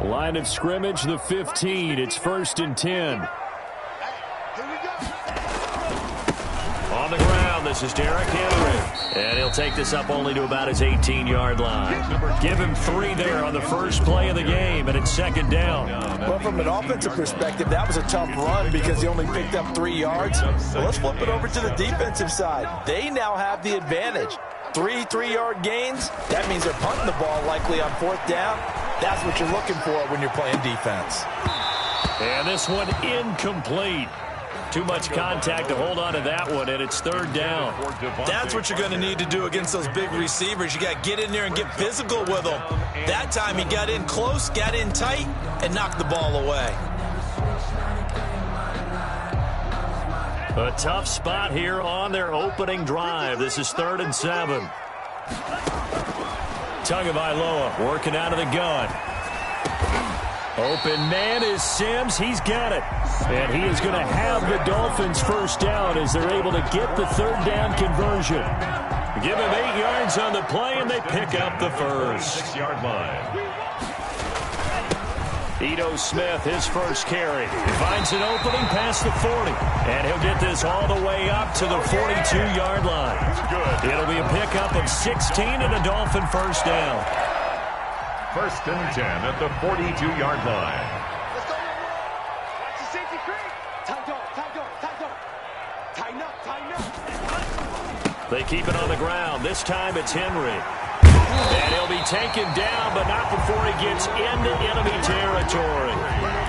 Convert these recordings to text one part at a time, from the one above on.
Line of scrimmage, the 15. It's 1st and 10. On the ground, this is Derrick Henry. And he'll take this up only to about his 18-yard line. Give him 3 there on the first play of the game, and it's 2nd down. Well, from an offensive perspective, that was a tough run because he only picked up 3 yards. Well, let's flip it over to the defensive side. They now have the advantage. 3 3-yard gains, that means they're punting the ball likely on 4th down. That's what you're looking for when you're playing defense. And this one incomplete. Too much contact to hold on to that one, and it's 3rd down. That's what you're going to need to do against those big receivers. You got to get in there and get physical with them. That time he got in close, got in tight, and knocked the ball away. A tough spot here on their opening drive. This is 3rd and 7. Tagovailoa working out of the gun. Open man is Sims. He's got it. And he is going to have the Dolphins first down as they're able to get the 3rd down conversion. Give him 8 yards on the play, and they pick up the first. 6-yard line. Ito Smith, his first carry. Finds an opening past the 40. And he'll get this all the way up to the 42-yard line. It'll be a pickup of 16 and a Dolphin first down. 1st and 10 at the 42-yard line. Let's go. Watch the safety creep. Tighten up. They keep it on the ground. This time it's Henry. And he'll be taken down, but not before he gets into enemy territory.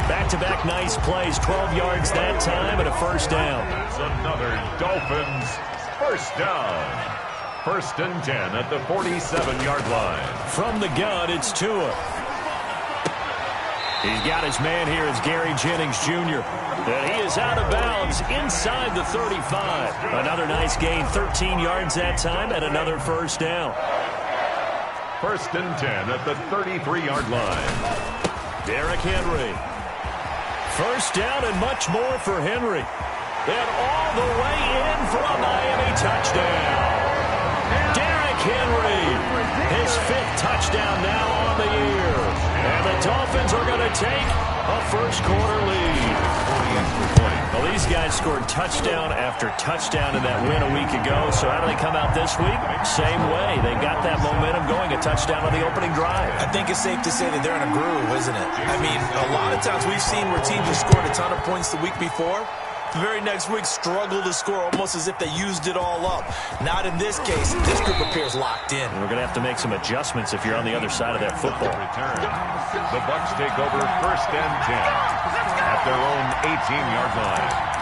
Back-to-back nice plays, 12 yards that time, and a first down. It's another Dolphins first down. 1st and 10 at the 47-yard line. From the gun, it's Tua. He's got his man here. It's Gary Jennings Jr. And he is out of bounds inside the 35. Another nice gain, 13 yards that time, and another first down. 1st and 10 at the 33-yard line. Derrick Henry. First down and much more for Henry. And all the way in for a Miami touchdown. Derrick Henry, his 5th touchdown now on the year. And the Dolphins are going to take a first-quarter lead. Well, these guys scored touchdown after touchdown in that win a week ago. So how do they come out this week? Same way. They got that momentum going, a touchdown on the opening drive. I think it's safe to say that they're in a groove, isn't it? I mean, a lot of times we've seen where teams have scored a ton of points the week before. The very next week struggle to score almost as if they used it all up. Not in this case. This group appears locked in. We're going to have to make some adjustments if you're on the other side of that football. Return. The Bucs take over 1st and 10 at their own 18-yard line.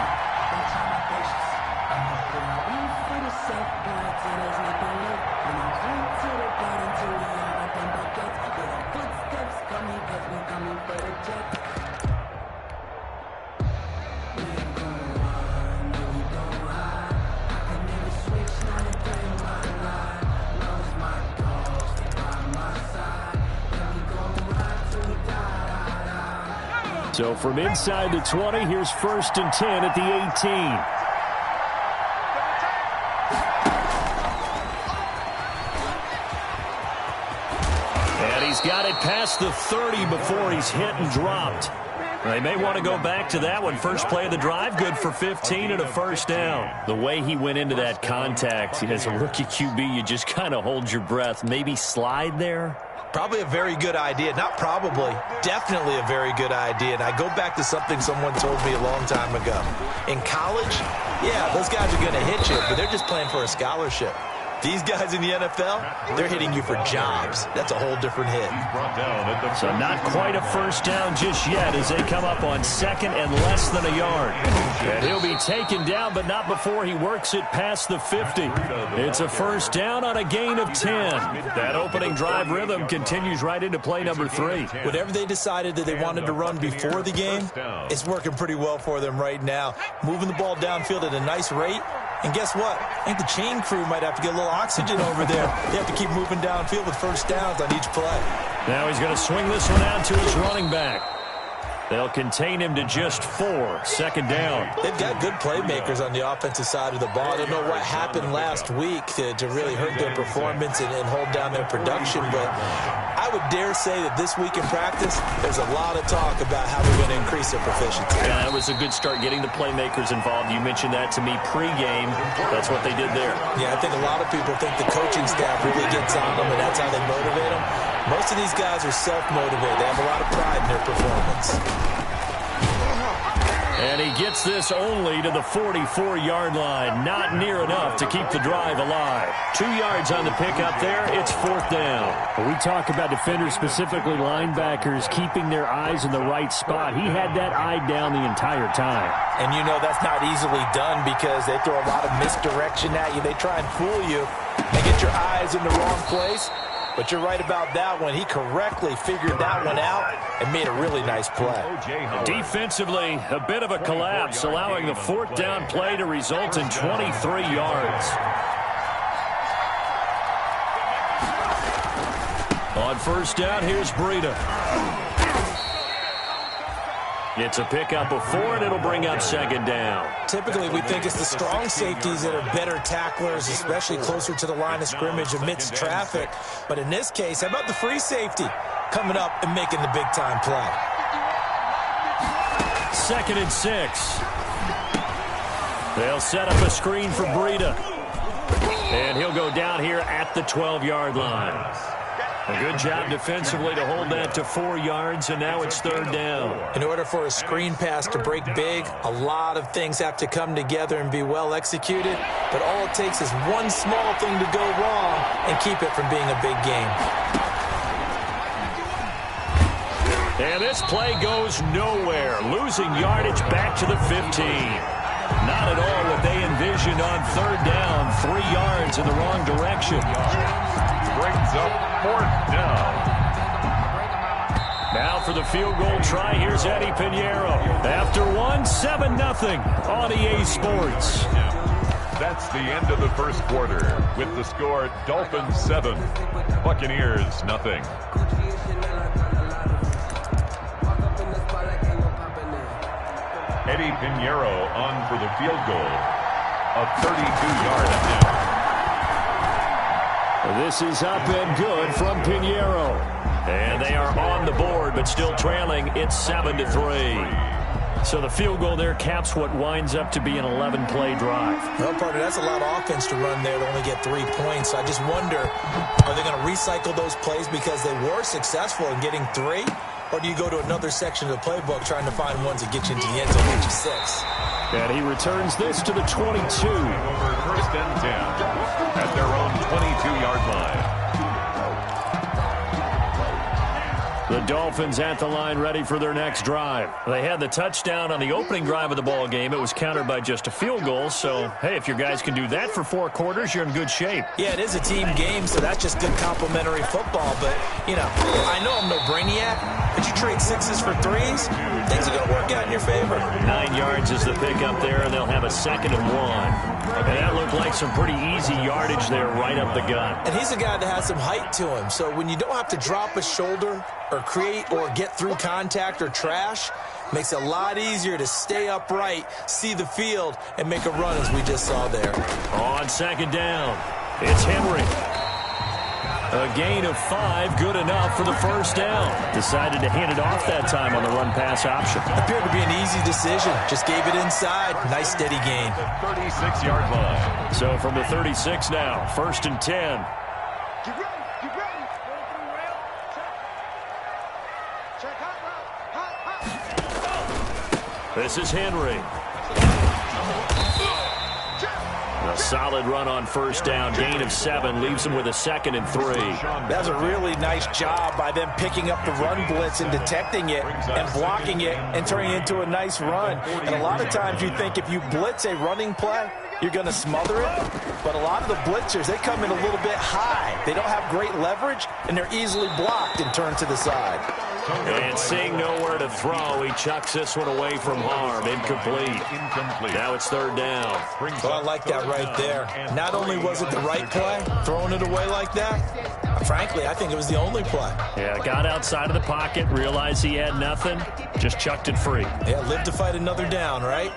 So from inside the 20, here's 1st and 10 at the 18. And he's got it past the 30 before he's hit and dropped. They may want to go back to that one. First play of the drive, good for 15 and a first down. The way he went into that contact as a rookie QB, you just kind of hold your breath. Maybe slide there. Probably a very good idea. Not probably. Definitely a very good idea. And I go back to something someone told me a long time ago. In college, yeah, those guys are going to hit you, but they're just playing for a scholarship. These guys in the NFL, they're hitting you for jobs. That's a whole different hit. So not quite a first down just yet as they come up on 2nd and less than a yard. And he'll be taken down, but not before he works it past the 50. It's a first down on a gain of 10. That opening drive rhythm continues right into play number 3. Whatever they decided that they wanted to run before the game, it's working pretty well for them right now. Moving the ball downfield at a nice rate. And guess what? I think the chain crew might have to get a little oxygen over there. They have to keep moving downfield with first downs on each play. Now he's going to swing this one out to his running back. They'll contain him to just 4. 2nd down. They've got good playmakers on the offensive side of the ball. I don't know what happened last week to really hurt their performance and hold down their production, but I I would dare say that this week in practice, there's a lot of talk about how they're going to increase their proficiency. Yeah, that was a good start getting the playmakers involved. You mentioned that to me pregame. That's what they did there. Yeah, I think a lot of people think the coaching staff really gets on them, and that's how they motivate them. Most of these guys are self-motivated. They have a lot of pride in their performance. And he gets this only to the 44-yard line. Not near enough to keep the drive alive. 2 yards on the pickup there. It's 4th down. When we talk about defenders, specifically linebackers, keeping their eyes in the right spot. He had that eye down the entire time. And you know that's not easily done because they throw a lot of misdirection at you. They try and fool you and get your eyes in the wrong place. But you're right about that one. He correctly figured that one out and made a really nice play. Defensively, a bit of a collapse, allowing the 4th down play to result in 23 yards. On 1st down, here's Breida. It's a pickup of 4, and it'll bring up 2nd down. Typically, we think it's the strong safeties that are better tacklers, especially closer to the line of scrimmage amidst traffic. But in this case, how about the free safety coming up and making the big-time play? 2nd and 6. They'll set up a screen for Breida. And he'll go down here at the 12-yard line. A good job defensively to hold that to 4 yards, and now it's 3rd down. In order for a screen pass to break big, a lot of things have to come together and be well executed, but all it takes is one small thing to go wrong and keep it from being a big game. And this play goes nowhere, losing yardage back to the 15. Not at all what they envisioned on 3rd down, 3 yards in the wrong direction. Brings up 4th down. Now for the field goal try, here's Eddie Pinheiro. After one, 7-0 on EA Sports. That's the end of the first quarter with the score Dolphins 7, Buccaneers nothing. Eddie Pinheiro on for the field goal. A 32-yard attempt. This is up and good from Pinheiro. And they are on the board, but still trailing. It's 7-3. So the field goal there caps what winds up to be an 11-play drive. Well, partner, that's a lot of offense to run there to only get 3 points. I just wonder, are they going to recycle those plays because they were successful in getting 3? Or do you go to another section of the playbook trying to find ones that get you into the end zone, which is 6? And he returns this to the 22. Over 1st and 10 at their own 22-yard line. The Dolphins at the line ready for their next drive. They had the touchdown on the opening drive of the ball game. It was countered by just a field goal. So, hey, if your guys can do that for 4 quarters, you're in good shape. Yeah, it is a team game, so that's just good complimentary football. But, you know, I know I'm no brainiac, but you trade 6s for 3s, things are going to work out in your favor. 9 yards is the pickup there, and they'll have a 2nd and 1. And that looked like some pretty easy yardage there right up the gut. And he's a guy that has some height to him. So when you don't have to drop a shoulder or create or get through contact or trash, makes it a lot easier to stay upright, see the field, and make a run as we just saw there. On 2nd down, it's Henry. A gain of 5, good enough for the 1st down. Decided to hand it off that time on the run-pass option. Appeared to be an easy decision. Just gave it inside. Nice, steady gain. 36-yard line. So from the 36 now, 1st and 10. Get ready. Get ready. Check. Hot. This is Henry. A solid run on 1st down, gain of 7, leaves them with a 2nd and 3. That's a really nice job by them picking up the run blitz and detecting it and blocking it and turning it into a nice run. And a lot of times you think if you blitz a running play, you're going to smother it. But a lot of the blitzers, they come in a little bit high. They don't have great leverage, and they're easily blocked and turned to the side. And seeing nowhere to throw, he chucks this one away from harm. Incomplete. Now it's 3rd down. Well, I like that right there. Not only was it the right play, throwing it away like that, frankly, I think it was the only play. Yeah, got outside of the pocket, realized he had nothing, just chucked it free. Yeah, live to fight another down, right?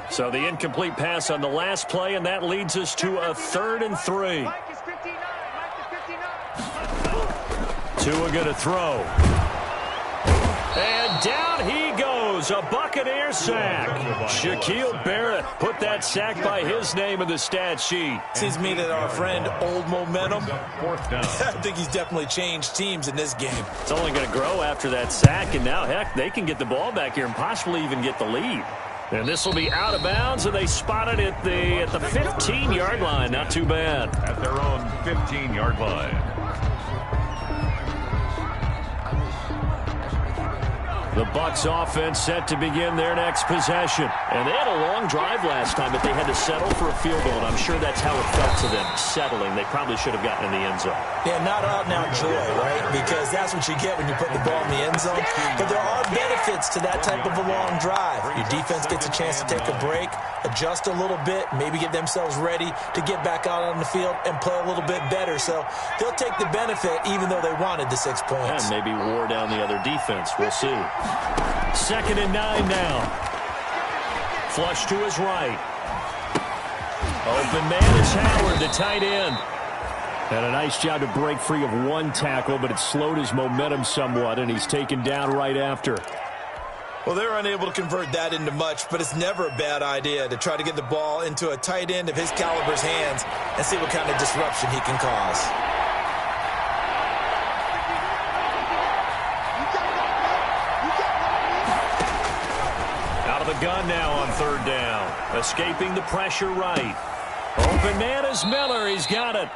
So the incomplete pass on the last play, and that leads us to a 3rd and 3. Tua going to throw. And down he goes. A Buccaneer sack. Shaquille Barrett put that sack by his name in the stat sheet. Seems to me that our friend Old Momentum, Fourth down. I think he's definitely changed teams in this game. It's only going to grow after that sack, and now, heck, they can get the ball back here and possibly even get the lead. And this will be out of bounds, and they spot it at the 15-yard line. Not too bad. At their own 15-yard line. The Bucs offense set to begin their next possession. And they had a long drive last time, but they had to settle for a field goal, and I'm sure that's how it felt to them, settling. They probably should have gotten in the end zone. Yeah, not out-and-out joy, right? Because that's what you get when you put the ball in the end zone. But there are benefits to that type of a long drive. Your defense gets a chance to take a break, adjust a little bit, maybe get themselves ready to get back out on the field and play a little bit better. So they'll take the benefit even though they wanted the 6 points. And maybe wore down the other defense. We'll see. 2nd and 9 now. Flush to his right. Open man is Howard, the tight end. And a nice job to break free of one tackle, but it slowed his momentum somewhat, and he's taken down right after. Well, they're unable to convert that into much, but it's never a bad idea to try to get the ball into a tight end of his caliber's hands and see what kind of disruption he can cause. Out of the gun now on 3rd down. Escaping the pressure right. Open man is Miller. He's got it.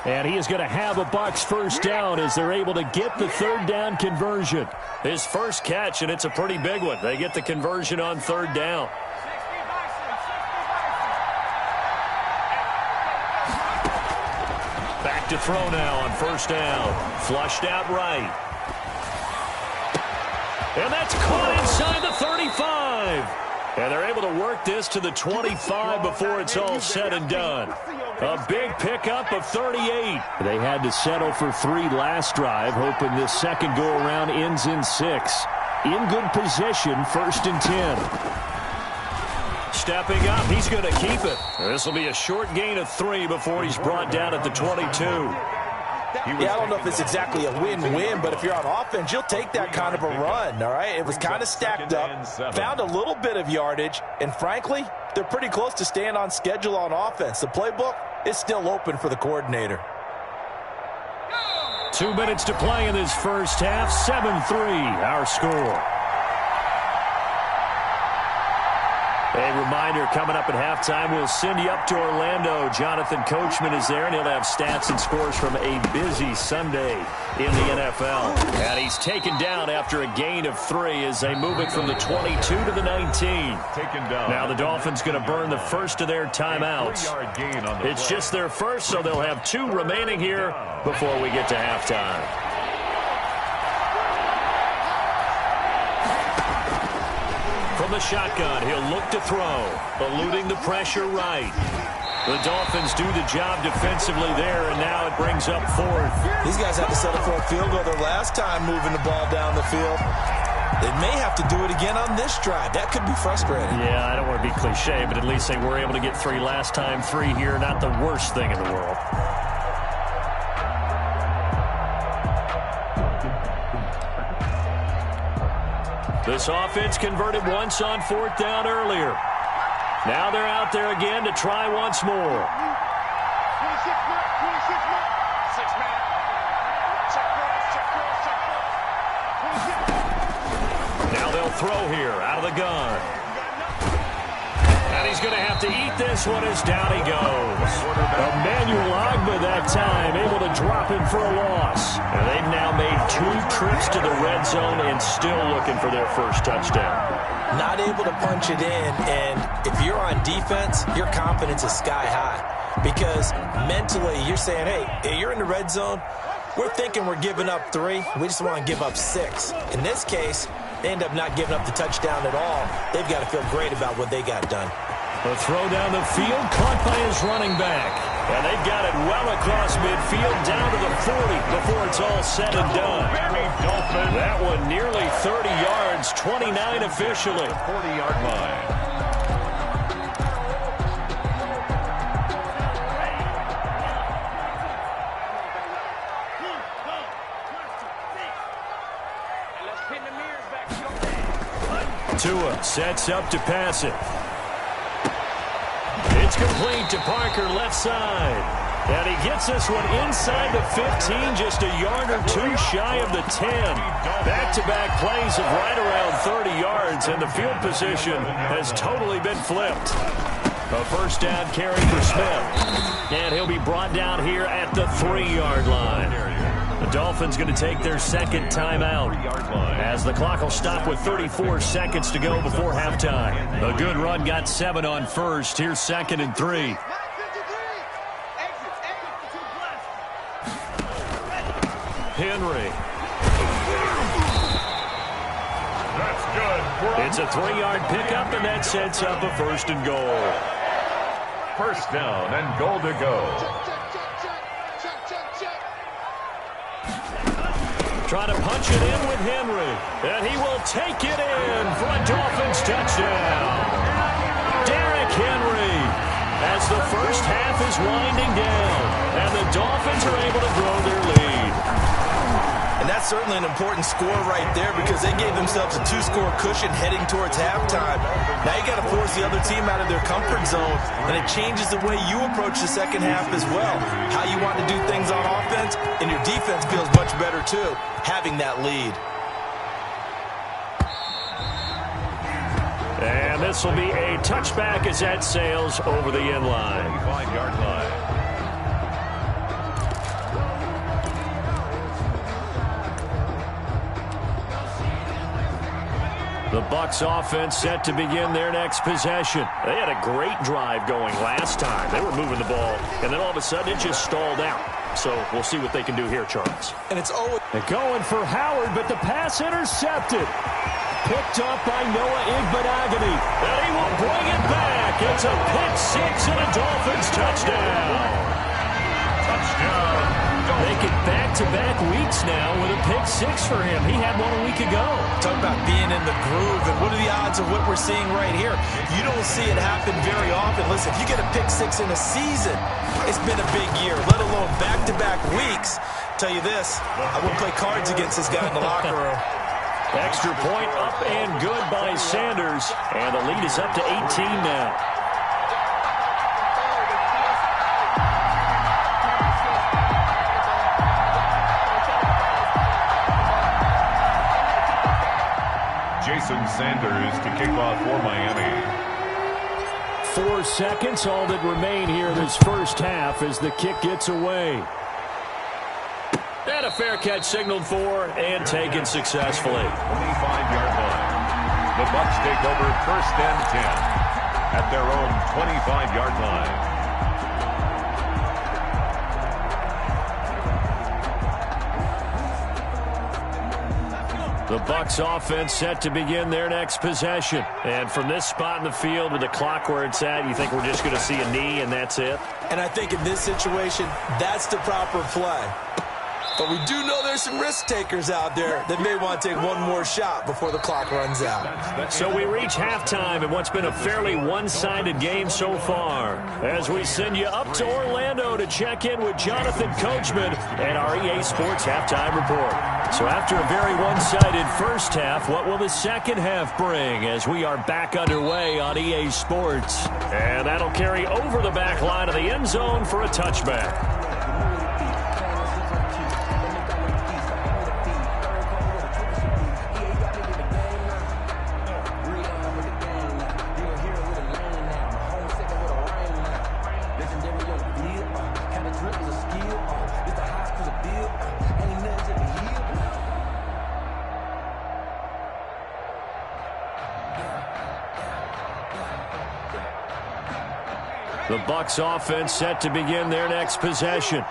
And he is going to have a Bucs first down as they're able to get the 3rd down conversion. His first catch, and it's a pretty big one. They get the conversion on 3rd down. Back to throw now on 1st down. Flushed out right. And that's caught inside the 35. And they're able to work this to the 25 before it's all said and done. A big pickup of 38. They had to settle for 3 last drive, hoping this second go-around ends in 6. In good position, 1st and 10. Stepping up, he's going to keep it. This will be a short gain of 3 before he's brought down at the 22. Yeah, I don't know if it's exactly a win-win, but if you're on offense, you'll take that kind of a run, all right? It was kind of stacked up, found a little bit of yardage, and frankly, they're pretty close to staying on schedule on offense. The playbook is still open for the coordinator. 2 minutes to play in this first half. 7-3, our score. A reminder, coming up at halftime, we'll send you up to Orlando. Jonathan Coachman is there, and he'll have stats and scores from a busy Sunday in the NFL. And he's taken down after a gain of 3 as they move it from the 22 to the 19. Taken down. Now the Dolphins going to burn the first of their timeouts. It's just their first, so they'll have 2 remaining here before we get to halftime. From the shotgun, he'll look to throw, eluding the pressure right. The Dolphins do the job defensively there, and now it brings up 4th. These guys had to settle for a field goal their last time moving the ball down the field. They may have to do it again on this drive. That could be frustrating. Yeah, I don't want to be cliche, but at least they were able to get 3 last time. 3 here, not the worst thing in the world. This offense converted once on 4th down earlier. Now they're out there again to try once more. 26 man, 26 man. 6 man. Check cross, 26. Now they'll throw here out of the gun. And he's going to have to eat this one as down he goes. Emmanuel Ogbah that time, able to drop him for a loss. And they've now made 2 trips to the red zone and still looking for their first touchdown. Not able to punch it in, and if you're on defense, your confidence is sky high. Because mentally, you're saying, hey, you're in the red zone. We're thinking we're giving up 3. We just want to give up 6. In this case, they end up not giving up the touchdown at all. They've got to feel great about what they got done. The throw down the field, caught by his running back. And they've got it well across midfield, down to the 40 before it's all said and done. That one nearly 30 yards, 29 officially. 40-yard line. Tua sets up to pass it. It's complete to Parker left side. And he gets this one inside the 15, just a yard or two shy of the 10. Back-to-back plays of right around 30 yards, and the field position has totally been flipped. A first down carry for Smith. And he'll be brought down here at the 3-yard line. The Dolphins going to take their second timeout as the clock will stop with 34 seconds to go before halftime. A good run got 7 on first. Here's 2nd and 3. Henry. That's good. It's a 3-yard pickup, and that sets up a 1st and goal. First down and goal to go. Trying to punch it in with Henry, and he will take it in for a Dolphins touchdown. Derrick Henry, as the first half is winding down, and the Dolphins are able to grow their lead. And that's certainly an important score right there because they gave themselves a 2-score cushion heading towards halftime. Now you got to force the other team out of their comfort zone, and it changes the way you approach the second half as well. How you want to do things on offense, and your defense feels much better too, having that lead. And this will be a touchback as that sails over the end line. 25-yard line. The Bucs offense set to begin their next possession. They had a great drive going last time. They were moving the ball, and then all of a sudden it just stalled out. So we'll see what they can do here, Charles. And it's always going for Howard, but the pass intercepted. Picked up by Noah Igbenogany. And he will bring it back. It's a pick six and a Dolphins touchdown. Touchdown. Make it back-to-back weeks now with a pick six for him. He had one a week ago. Talk about being in the groove, and what are the odds of what we're seeing right here? You don't see it happen very often. Listen, if you get a pick six in a season, it's been a big year, let alone back-to-back weeks. Tell you this, I wouldn't play cards against this guy in the locker room. Extra point up and good by Sanders, and the lead is up to 18 now. Jason Sanders to kick off for Miami. 4 seconds, all that remain here in this first half as the kick gets away. And a fair catch signaled for and taken successfully. 25-yard line. The Bucs take over 1st and 10 at their own 25-yard line. The Bucs offense set to begin their next possession. And from this spot in the field with the clock where it's at, you think we're just going to see a knee and that's it? And I think in this situation, that's the proper play. But we do know there's some risk takers out there that may want to take one more shot before the clock runs out. So we reach halftime in what's been a fairly one-sided game so far, as we send you up to Orlando to check in with Jonathan Coachman and our EA Sports Halftime Report. So after a very one-sided first half, what will the second half bring as we are back underway on EA Sports? And that'll carry over the back line of the end zone for a touchback. The Bucs offense set to begin their next possession.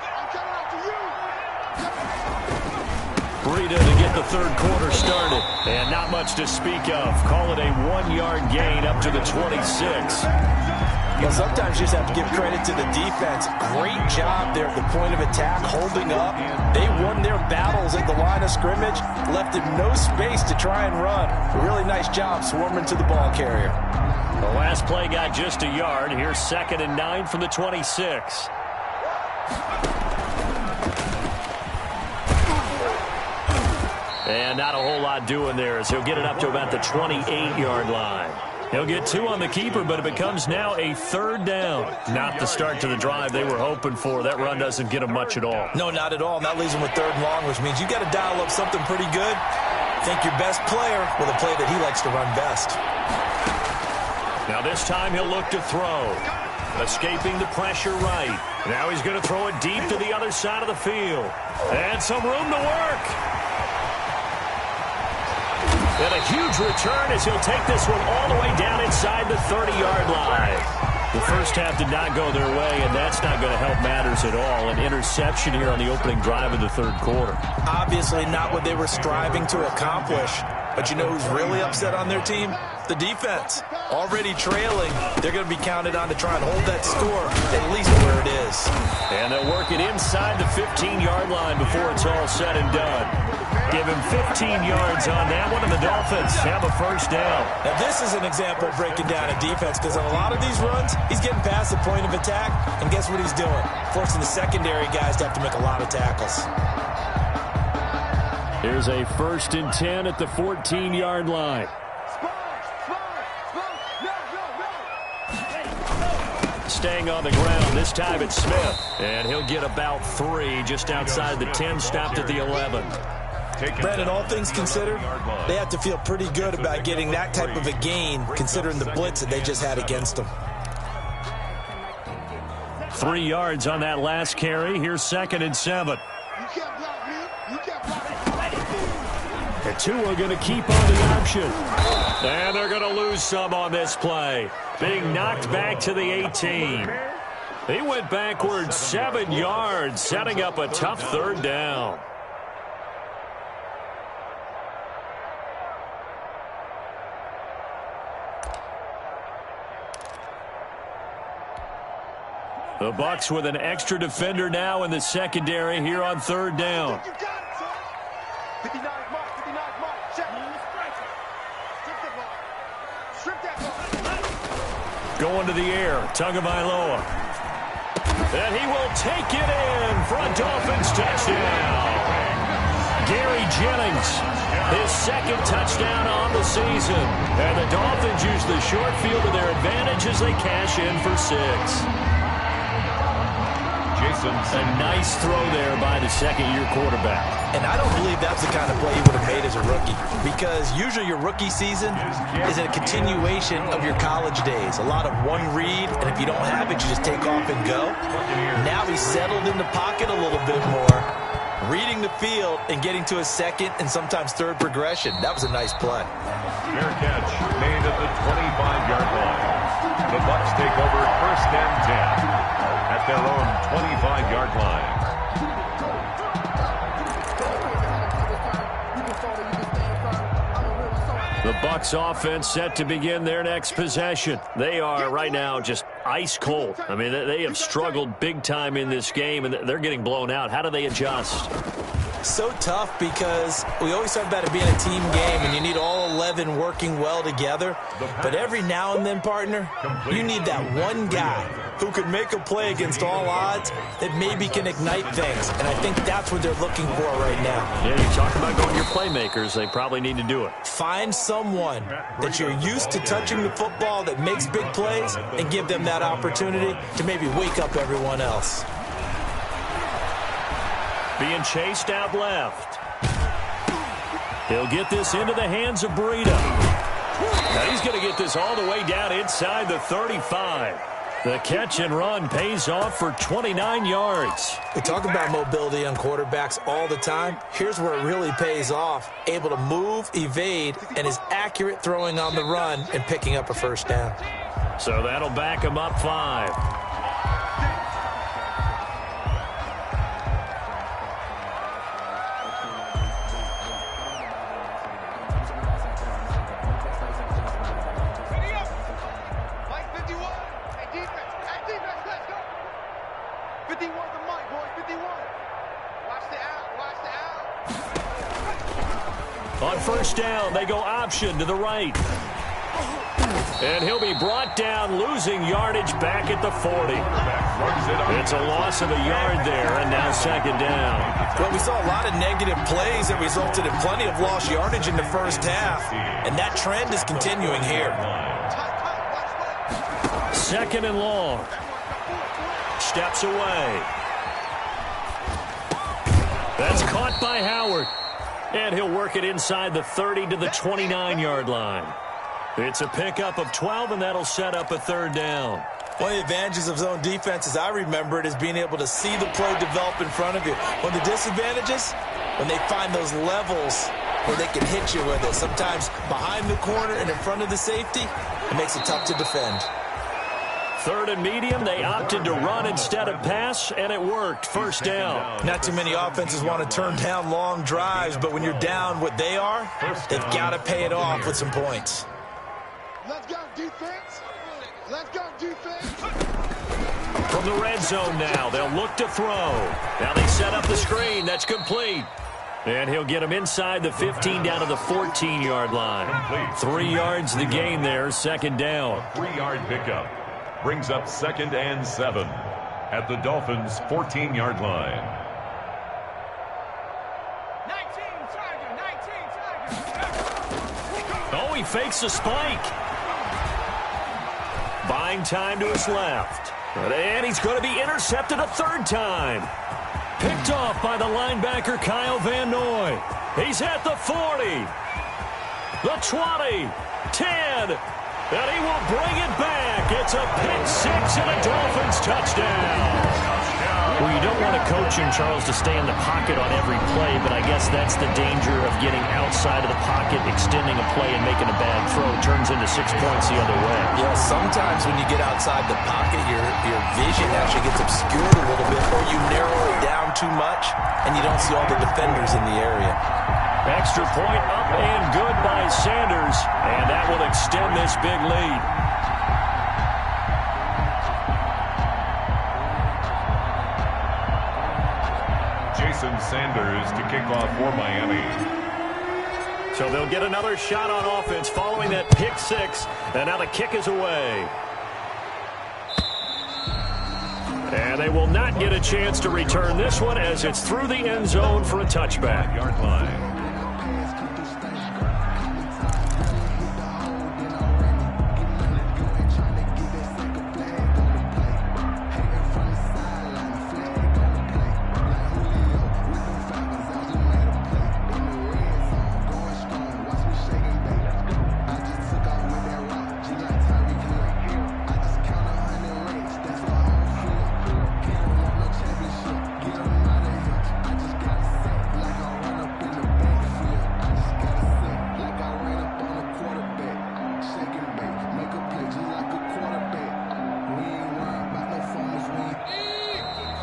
Breida to get the third quarter started. And not much to speak of. Call it a 1-yard gain up to the 26. Well, sometimes you just have to give credit to the defense. Great job there at the point of attack, holding up. They won their battles at the line of scrimmage, left him no space to try and run. A really nice job swarming to the ball carrier. The last play got just a yard. Here's 2nd and 9 from the 26. And not a whole lot doing there as he'll get it up to about the 28-yard line. He'll get 2 on the keeper, but it becomes now a 3rd down. Not the start to the drive they were hoping for. That run doesn't get them much at all. No, not at all. And that leaves them with 3rd and long, which means you got to dial up something pretty good. Think your best player with a play that he likes to run best. Now this time he'll look to throw. Escaping the pressure right. Now he's going to throw it deep to the other side of the field. And some room to work. And a huge return as he'll take this one all the way down inside the 30-yard line. The first half did not go their way, and that's not going to help matters at all. An interception here on the opening drive of the 3rd quarter. Obviously not what they were striving to accomplish. But you know who's really upset on their team? The defense. Already trailing, they're going to be counted on to try and hold that score at least where it is. And they'll work it inside the 15-yard line before it's all said and done. Give him 15 yards on that one, and the Dolphins have a 1st down. Now, this is an example of breaking down a defense because on a lot of these runs, he's getting past the point of attack, and guess what he's doing? Forcing the secondary guys to have to make a lot of tackles. Here's a 1st and 10 at the 14-yard line. Staying on the ground, this time it's Smith. And he'll get about 3 just outside the 10, stopped at the 11. Brandon, all things considered, they have to feel pretty good about getting that type of a gain considering the blitz that they just had against them. 3 yards on that last carry. Here's 2nd and 7. The 2 are going to keep on the option. And they're going to lose some on this play. Being knocked back to the 18. He went backwards 7 yards, setting up a tough 3rd down. The Bucs with an extra defender now in the secondary here on 3rd down. Going to the air, Tagovailoa. And he will take it in for a Dolphins touchdown. Gary Jennings, his 2nd touchdown on the season. And the Dolphins use the short field to their advantage as they cash in for 6. A nice throw there by the 2nd-year quarterback. And I don't believe that's the kind of play he would have made as a rookie because usually your rookie season is a continuation of your college days. A lot of one read, and if you don't have it, you just take off and go. Now he's settled in the pocket a little bit more, reading the field and getting to his 2nd and sometimes 3rd progression. That was a nice play. Fair catch made at the 25-yard line. The Bucs take over 1st and 10. At their own 25-yard line. The Bucs offense set to begin their next possession. They are right now just ice cold. I mean, they have struggled big time in this game, and they're getting blown out. How do they adjust? So tough because we always talk about it being a team game and you need all 11 working well together. But every now and then, partner, you need that one guy who could make a play against all odds that maybe can ignite things. And I think that's what they're looking for right now. Yeah, you talk about going to your playmakers. They probably need to do it. Find someone that you're used to touching the football that makes big plays and give them that opportunity to maybe wake up everyone else. Being chased out left. He'll get this into the hands of Breida. Now he's going to get this all the way down inside the 35. The catch and run pays off for 29 yards. We talk about mobility on quarterbacks all the time. Here's where it really pays off. Able to move, evade, and is accurate throwing on the run and picking up a 1st down. So that'll back him up 5. On 1st down, they go option to the right. And he'll be brought down, losing yardage back at the 40. It's a loss of a yard there, and now second down. Well, we saw a lot of negative plays that resulted in plenty of lost yardage in the first half, and that trend is continuing here. Second and long. Steps away. That's caught by Howard. And he'll work it inside the 30 to the 29-yard line. It's a pickup of 12, and that'll set up a third down. One of the advantages of zone defense, as I remember it, is being able to see the play develop in front of you. One of the disadvantages, when they find those levels where they can hit you with it, sometimes behind the corner and in front of the safety, it makes it tough to defend. Third and medium, they opted to run instead of pass, and it worked. First down. Not too many offenses want to turn down long drives, but when you're down what they are, they've got to pay it off with some points. Let's go, defense. Let's go, defense. From the red zone now, they'll look to throw. Now they set up the screen. That's complete. And he'll get him inside the 15 down to the 14-yard line. 3 yards the gain there, second down. 3-yard pickup. Brings up 2nd and 7 at the Dolphins' 14-yard line. 19 Tiger. Oh, he fakes a spike. Buying time to his left. And he's going to be intercepted a third time. Picked off by the linebacker, Kyle Van Noy. He's at the 40. The 20. 10. And he will bring it back. It's a pick six and a Dolphins touchdown. Well, you don't want a coach in Charles to stay in the pocket on every play, but I guess that's the danger of getting outside of the pocket, extending a play and making a bad throw. Turns into 6 points the other way. Yeah, sometimes when you get outside the pocket, your vision actually gets obscured a little bit, or you narrow it down too much, and you don't see all the defenders in the area. Extra point up and good by Sanders, and that will extend this big lead. Jason Sanders to kick off for Miami. So they'll get another shot on offense following that pick six, and now the kick is away. And they will not get a chance to return this one as it's through the end zone for a touchback. Yard line.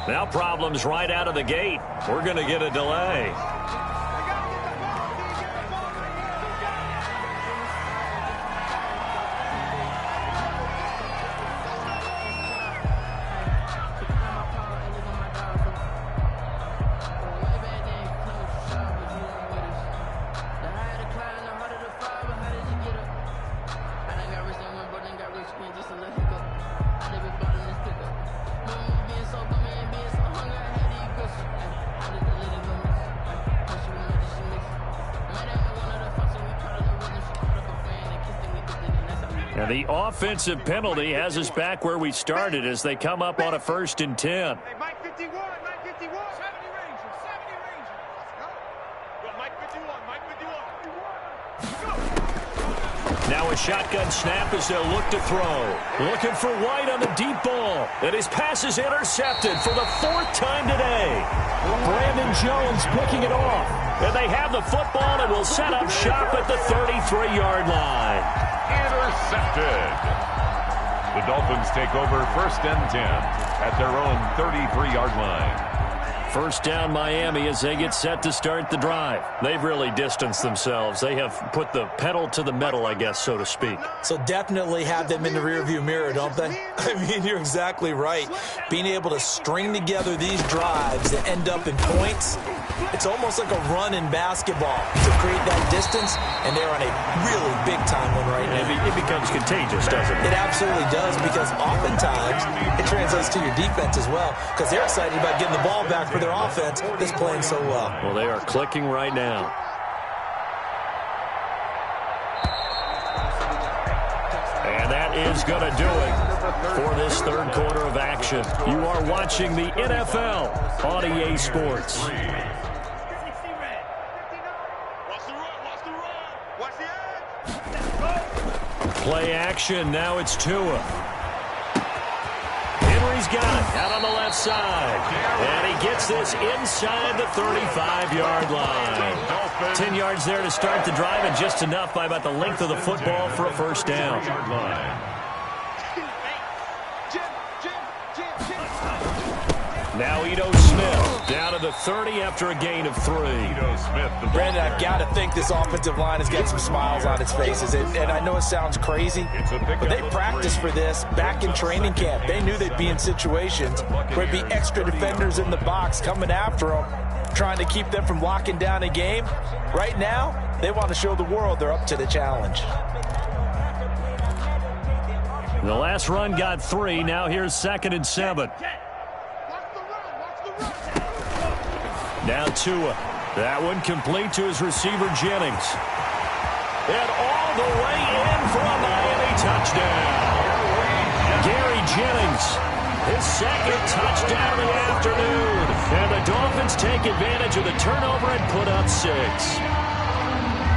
Now problems right out of the gate. We're going to get a delay. And the offensive penalty has us back where we started as they come up on a 1st and 10. Hey, Mike 51, Mike 51. 70 Ranger, 70 Ranger. Go, Mike 51, Mike 51. Go. Now a shotgun snap as they'll look to throw. Looking for White on the deep ball. And his pass is intercepted for the 4th time today. Brandon Jones picking it off. And they have the football and will set up shop at the 33-yard line. Intercepted. The Dolphins take over 1st and 10 at their own 33-yard line. First down Miami as they get set to start the drive. They've really distanced themselves. They have put the pedal to the metal, I guess, so to speak. So definitely have them in the rearview mirror, don't they? I mean, you're exactly right. Being able to string together these drives that end up in points, it's almost like a run in basketball to create that distance, and they're on a really big-time one right now. It becomes contagious, doesn't it? It absolutely does, because oftentimes it translates to your defense as well, because they're excited about getting the ball back for their offense that's playing so well. Well, they are clicking right now. And that is going to do it for this third quarter of action. You are watching the NFL on EA Sports. Play action. Now it's Tua. Henry's got it out on the left side. And he gets this inside the 35-yard line. 10 yards there to start the drive, and just enough by about the length of the football for a first down. Now Ito Smith down to the 30 after a gain of 3. Brandon, I've got to think this offensive line has got some smiles on its faces. And I know it sounds crazy, but they practiced for this back in training camp. They knew they'd be in situations where it'd be extra defenders in the box coming after them, trying to keep them from locking down a game. Right now, they want to show the world they're up to the challenge. The last run got 3. Now here's 2nd and 7. Now Tua. That one complete to his receiver, Jennings. And all the way in for a Miami touchdown. Gary Jennings, his 2nd touchdown of the afternoon. And the Dolphins take advantage of the turnover and put up 6.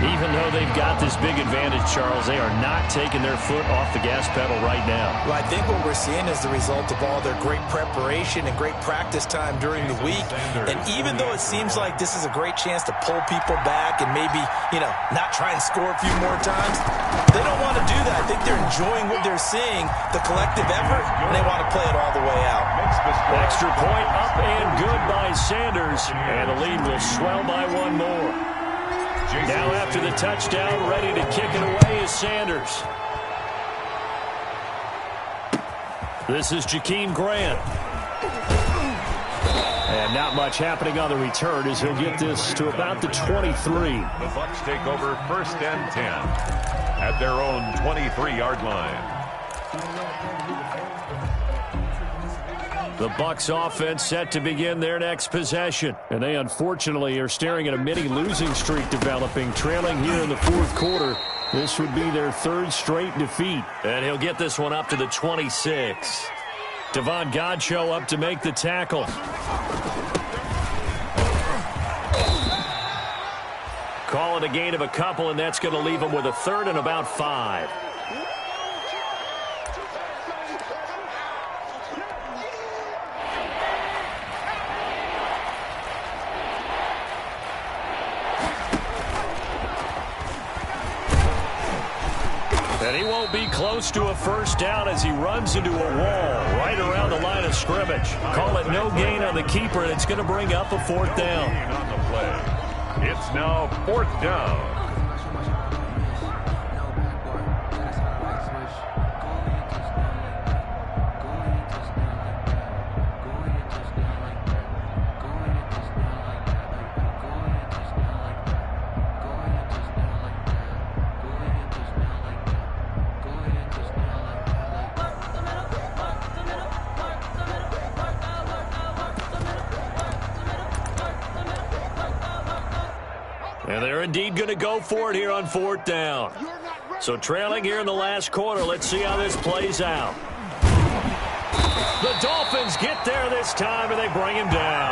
Even though they've got this big advantage, Charles, they are not taking their foot off the gas pedal right now. Well, I think what we're seeing is the result of all their great preparation and great practice time during the week. And even though it seems like this is a great chance to pull people back and maybe, not try and score a few more times, they don't want to do that. I think they're enjoying what they're seeing, the collective effort, and they want to play it all the way out. Extra point up and good by Sanders. And the lead will swell by 1 more. Now after the touchdown, ready to kick it away is Sanders. This is Jakeem Grant. And not much happening on the return as he'll get this to about the 23. The Bucs take over 1st and 10 at their own 23-yard line. The Bucs offense set to begin their next possession. And they unfortunately are staring at a mini losing streak developing, trailing here in the 4th quarter. This would be their 3rd straight defeat. And he'll get this one up to the 26. Devon Godchaux up to make the tackle. Call it a gain of a couple, and that's going to leave him with a 3rd and about 5. And he won't be close to a first down as he runs into a wall right around the line of scrimmage. Call it no gain on the keeper, and it's going to bring up a 4th down. On the play. It's now 4th down. And they're indeed going to go for it here on 4th down. So trailing here in the last quarter, let's see how this plays out. The Dolphins get there this time, and they bring him down.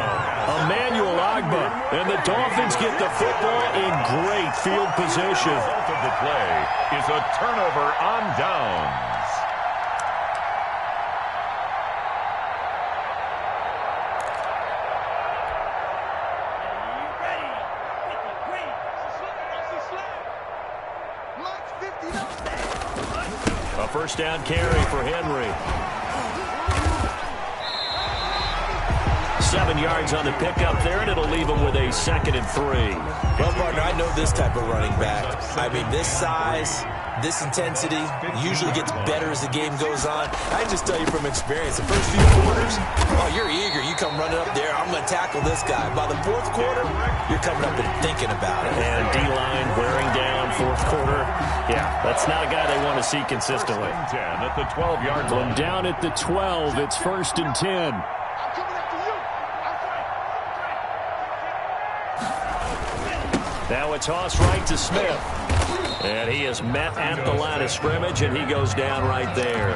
Emmanuel Ogbah, and the Dolphins get the football in great field position. The result of the play is a turnover on downs. A first down carry for Henry. 7 yards on the pickup there, and it'll leave him with a 2nd and 3. Well, partner, I know this type of running back. I mean, this size, this intensity usually gets better as the game goes on. I can just tell you from experience, the first few quarters, oh, you're eager. You come running up there, I'm going to tackle this guy. By the 4th quarter, you're coming up and thinking about it. And D-line wearing down 4th quarter. Yeah, that's not a guy they want to see consistently. 10 at the 12-yard line. Down at the 12, it's 1st and 10. Now a toss right to Smith. And he is met at the line of scrimmage, and he goes down right there.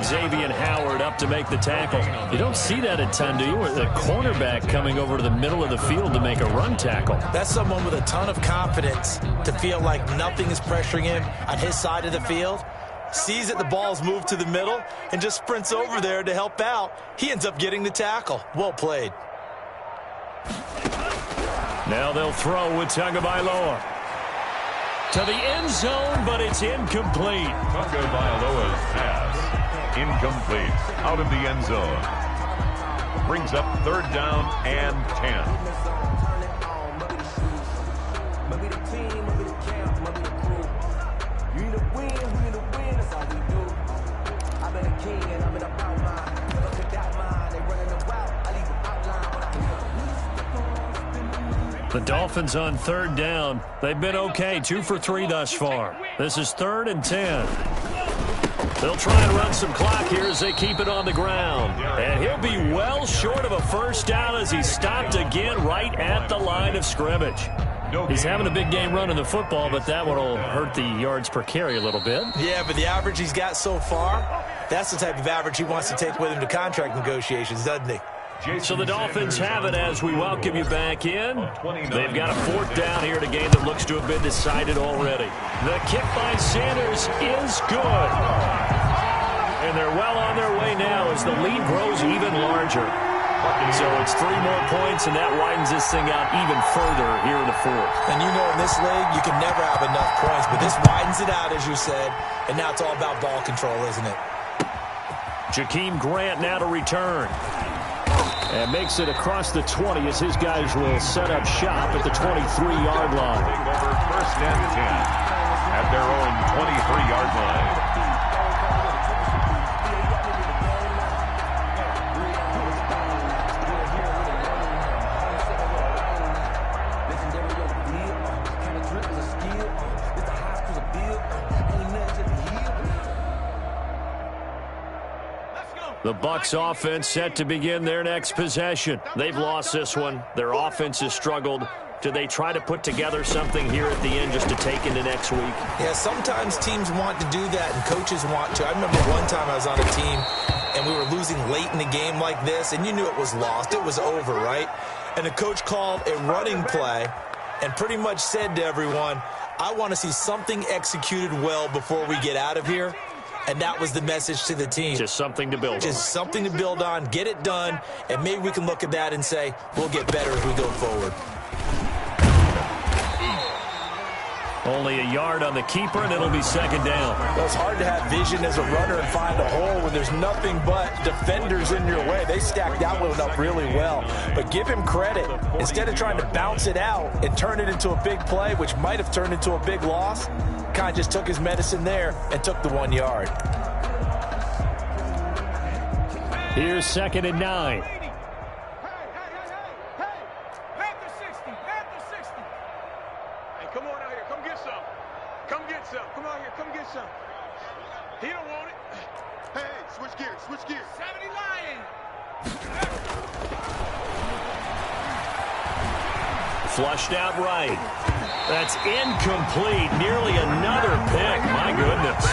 Xavier Howard up to make the tackle. You don't see that a ton, do you? With the cornerback coming over to the middle of the field to make a run tackle. That's someone with a ton of confidence to feel like nothing is pressuring him on his side of the field. Sees that the ball's moved to the middle and just sprints over there to help out. He ends up getting the tackle. Well played. Now they'll throw with Tagovailoa. To the end zone, but it's incomplete. Tagovailoa's pass incomplete out of the end zone. Brings up 3rd down and 10. The Dolphins on 3rd down. They've been okay, 2 for 3 thus far. This is 3rd and 10. They'll try and run some clock here as they keep it on the ground. And he'll be well short of a 1st down as he's stopped again right at the line of scrimmage. He's having a big game running the football, but that one will hurt the yards per carry a little bit. Yeah, but the average he's got so far, that's the type of average he wants to take with him to contract negotiations, doesn't he? So the Dolphins have it as we welcome you back in. They've got a 4th down here in a game that looks to have been decided already. The kick by Sanders is good. And they're well on their way now as the lead grows even larger. So it's 3 more points, and that widens this thing out even further here in the 4th. And you know in this league, you can never have enough points, but this widens it out, as you said, and now it's all about ball control, isn't it? Jakeem Grant now to return. And makes it across the 20 as his guys will set up shop at the 23-yard line. Over 1st and 10 at their own 23-yard line. The Bucs offense set to begin their next possession. They've lost this one. Their offense has struggled. Do they try to put together something here at the end just to take into next week? Yeah, sometimes teams want to do that and coaches want to. I remember one time I was on a team and we were losing late in the game like this, and you knew it was lost. It was over, right? And the coach called a running play and pretty much said to everyone, I want to see something executed well before we get out of here. And that was the message to the team. Just something to build on. Just something to build on, get it done, and maybe we can look at that and say, we'll get better as we go forward. Only a yard on the keeper, and it'll be 2nd down. Well, it's hard to have vision as a runner and find a hole when there's nothing but defenders in your way. They stacked that one up really well. But give him credit. Instead of trying to bounce it out and turn it into a big play, which might have turned into a big loss, kind of just took his medicine there and took the 1 yard. Here's 2nd and 9. He don't want it. Hey, switch gears, switch gears. 70 Lion. Flushed out right. That's incomplete. Nearly another pick. My goodness.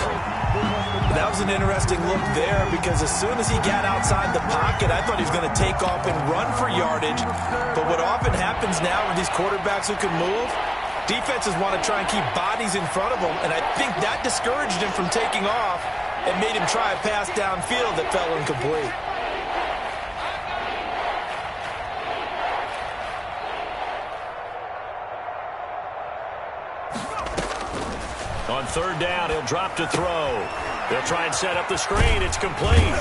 That was an interesting look there because as soon as he got outside the pocket, I thought he was going to take off and run for yardage. But what often happens now with these quarterbacks who can move, defenses want to try and keep bodies in front of them, and I think that discouraged him from taking off and made him try a pass downfield that fell incomplete. On 3rd down, he'll drop to throw. They'll try and set up the screen. It's complete.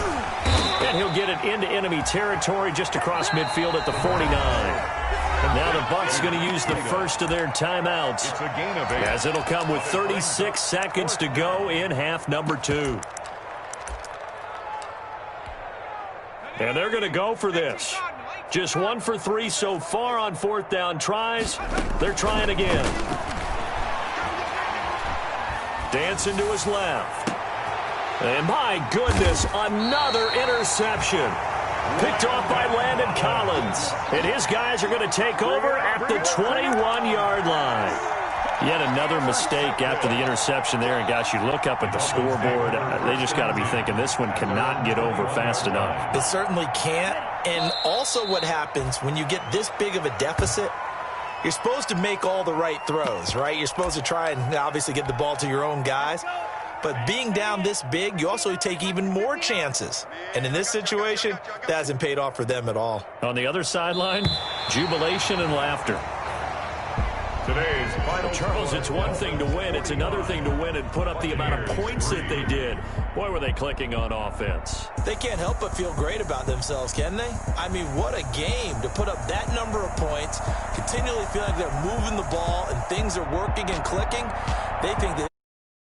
And he'll get it into enemy territory just across midfield at the 49. And now the Bucs going to use the first of their timeouts, It's a gain of 8. as it'll come with 36 seconds to go in half number 2. And they're going to go for this. Just 1 for 3 so far on 4th down tries. They're trying again. Dancing to his left. And my goodness, another interception. Picked off by Landon Collins. And his guys are going to take over at the 21-yard line. Yet another mistake after the interception there. And, guys, you look up at the scoreboard. They just got to be thinking this one cannot get over fast enough. It certainly can't. And also what happens when you get this big of a deficit, you're supposed to make all the right throws, right? You're supposed to try and obviously get the ball to your own guys. But being down this big, you also take even more chances. And in this situation, that hasn't paid off for them at all. On the other sideline, jubilation and laughter. Today's final Charles, it's one thing to win. It's another thing to win and put up the amount of points that they did. Boy, were they clicking on offense. They can't help but feel great about themselves, can they? I mean, what a game to put up that number of points, continually feel like they're moving the ball and things are working and clicking. They think that